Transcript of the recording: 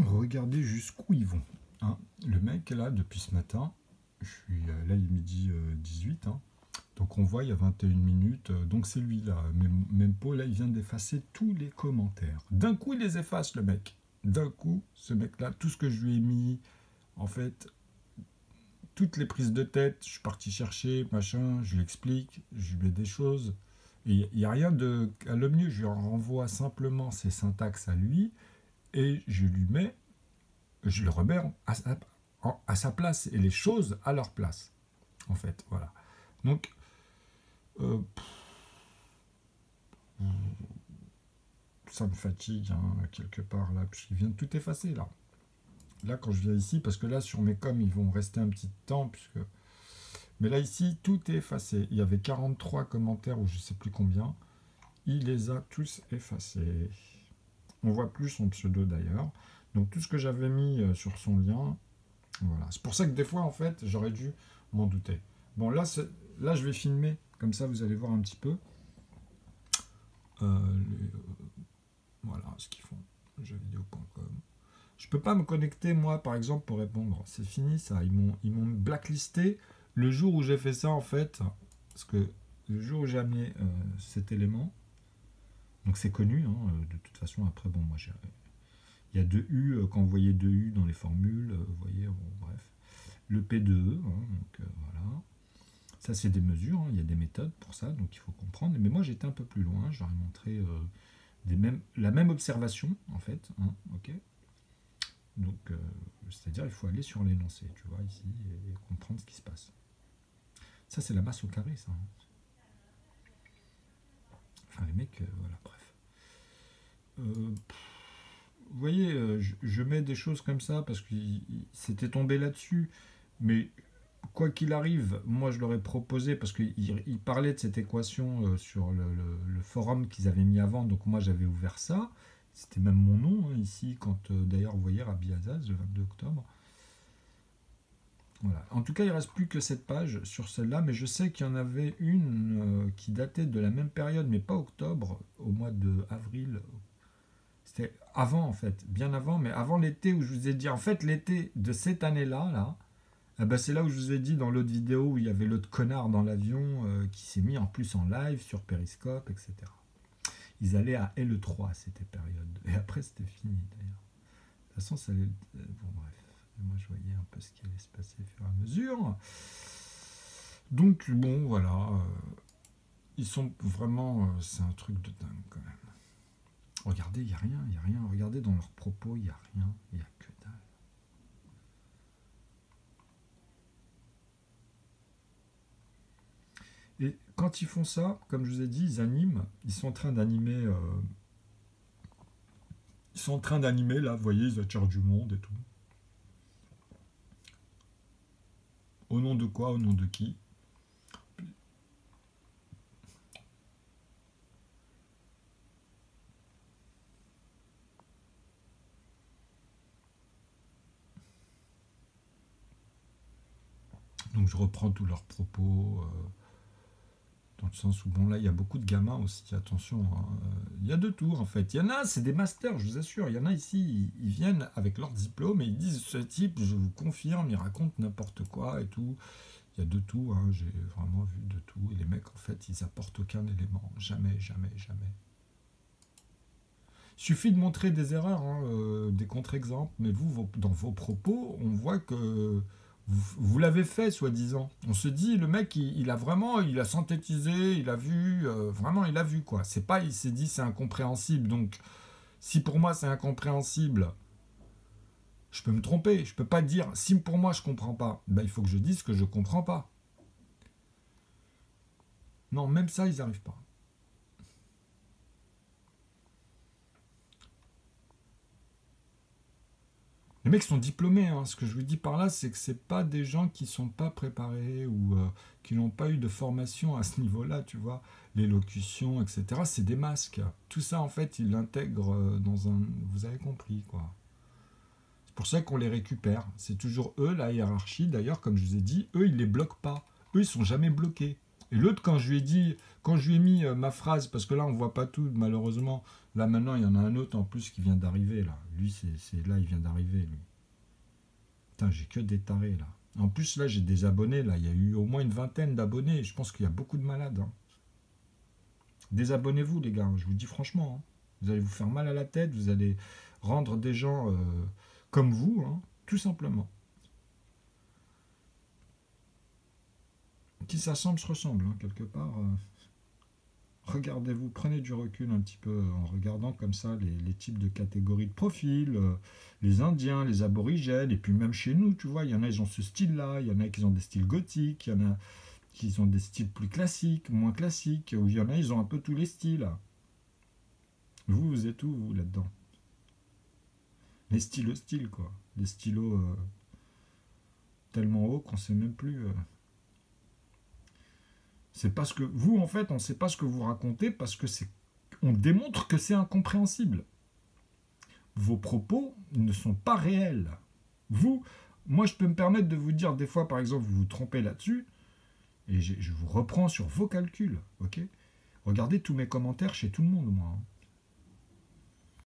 regardez jusqu'où ils vont. Hein. Le mec est là depuis ce matin. Là, il est midi 18. Hein. Donc on voit, il y a 21 minutes. Donc c'est lui là. Même Paul, là, il vient d'effacer tous les commentaires. D'un coup, il les efface, le mec. D'un coup, ce mec-là, tout ce que je lui ai mis, en fait, toutes les prises de tête, je suis parti chercher, machin, je lui explique, je lui mets des choses. Et il n'y a rien de... À le mieux, je lui renvoie simplement ses syntaxes à lui et je lui mets, je le remets à sa place et les choses à leur place, en fait, voilà. Donc, ça me fatigue, hein, quelque part, là, puisqu'il vient de tout effacer, là. Là, quand je viens ici, parce que là, sur mes coms, ils vont rester un petit temps, puisque... Mais là, ici, tout est effacé. Il y avait 43 commentaires, ou je ne sais plus combien. Il les a tous effacés. On voit plus son pseudo, d'ailleurs. Donc, tout ce que j'avais mis sur son lien, voilà. C'est pour ça que des fois, en fait, j'aurais dû m'en douter. Bon, là, je vais filmer. Comme ça, vous allez voir un petit peu. Voilà ce qu'ils font. Jeuxvideo.com. Je peux pas me connecter, moi, par exemple, pour répondre. C'est fini, ça. Ils m'ont blacklisté le jour où j'ai fait ça, en fait. Parce que le jour où j'ai amené cet élément, donc c'est connu, hein, de toute façon, après, bon, moi, il y a 2 U, quand vous voyez 2 U dans les formules, vous voyez, bon, bref. Le P2E, hein, donc voilà. Ça, c'est des mesures, hein, il y a des méthodes pour ça, donc il faut comprendre. Mais moi, j'étais un peu plus loin, j'aurais montré la même observation, en fait, hein, ok. Donc, c'est-à-dire, il faut aller sur l'énoncé, tu vois, ici, et comprendre ce qui se passe. Ça, c'est la masse au carré, ça. Hein. Enfin, les mecs, voilà, bref. Vous voyez, je mets des choses comme ça parce qu'il s'était tombé là-dessus. Mais quoi qu'il arrive, moi, je leur ai proposé, parce qu'il parlait de cette équation sur le forum qu'ils avaient mis avant. Donc, moi, j'avais ouvert ça. C'était même mon nom, hein, ici, quand, d'ailleurs, vous voyez, Rabbi Azaz, le 22 octobre. Voilà. En tout cas, il ne reste plus que cette page sur celle-là, mais je sais qu'il y en avait une qui datait de la même période, mais pas octobre, au mois de avril. C'était avant, en fait, bien avant, mais avant l'été où je vous ai dit, en fait, l'été de cette année-là, là, eh ben, c'est là où je vous ai dit dans l'autre vidéo où il y avait l'autre connard dans l'avion qui s'est mis en plus en live sur Periscope, etc. Ils allaient à L3 à cette période. Et après, c'était fini, d'ailleurs. De toute façon, ça allait... Bon, bref. Moi, je voyais un peu ce qui allait se passer au fur et à mesure. Donc, bon, voilà. Ils sont vraiment... c'est un truc de dingue, quand même. Regardez, il n'y a rien, il n'y a rien. Regardez dans leurs propos, il n'y a rien. Il n'y a que dalle. Et quand ils font ça, comme je vous ai dit, ils animent. Ils sont en train d'animer... ils sont en train d'animer, là, vous voyez, ils attirent du monde et tout. Au nom de quoi? Au nom de qui? Donc je reprends tous leurs propos, dans le sens où, bon, là, il y a beaucoup de gamins aussi, attention, hein. Il y a de tout, en fait. Il y en a, c'est des masters, je vous assure. Il y en a ici, ils viennent avec leur diplôme et ils disent, ce type, je vous confirme, il raconte n'importe quoi et tout. Il y a de tout, hein. J'ai vraiment vu de tout. Et les mecs, en fait, ils apportent aucun élément. Jamais, jamais, jamais. Il suffit de montrer des erreurs, hein, des contre-exemples, mais vous, dans vos propos, on voit que vous l'avez fait, soi-disant. On se dit, le mec, il a vraiment, il a synthétisé, il a vu, vraiment, il a vu, quoi. C'est pas, il s'est dit, c'est incompréhensible. Donc, si pour moi, c'est incompréhensible, je peux me tromper. Je peux pas dire, si pour moi, je comprends pas, ben, il faut que je dise que je comprends pas. Non, même ça, ils n'arrivent pas. Les mecs sont diplômés, hein. Ce que je vous dis par là, c'est que c'est pas des gens qui sont pas préparés ou qui n'ont pas eu de formation à ce niveau-là, tu vois. L'élocution, etc. C'est des masques. Tout ça, en fait, ils l'intègrent dans un... Vous avez compris, quoi. C'est pour ça qu'on les récupère. C'est toujours eux, la hiérarchie. D'ailleurs, comme je vous ai dit, eux, ils les bloquent pas. Eux, ils sont jamais bloqués. Et l'autre, quand je lui ai dit, quand je lui ai mis ma phrase, parce que là, on voit pas tout, malheureusement. Là, maintenant, il y en a un autre en plus qui vient d'arriver, là. Lui, c'est là, il vient d'arriver, lui. Putain, j'ai que des tarés, là. En plus, là, j'ai des abonnés, là. Il y a eu au moins une vingtaine d'abonnés. Je pense qu'il y a beaucoup de malades. Hein. Désabonnez-vous, les gars. Je vous dis franchement. Hein. Vous allez vous faire mal à la tête. Vous allez rendre des gens comme vous, hein, tout simplement. Qui s'assemblent se ressemblent, hein, quelque part. Regardez-vous, prenez du recul un petit peu en regardant comme ça les types de catégories de profils, les Indiens, les aborigènes, et puis même chez nous, tu vois, il y en a, ils ont ce style-là, il y en a qui ont des styles gothiques, il y en a qui ont des styles plus classiques, moins classiques, ou il y en a, ils ont un peu tous les styles. Vous, vous êtes où, vous, là-dedans? Les stylos, quoi. Les stylos tellement hauts qu'on sait même plus... C'est parce que vous, en fait, on ne sait pas ce que vous racontez parce que on démontre que c'est incompréhensible. Vos propos ne sont pas réels. Vous, moi, je peux me permettre de vous dire des fois, par exemple, vous vous trompez là-dessus, et je vous reprends sur vos calculs, ok? Regardez tous mes commentaires chez tout le monde, moi. Hein.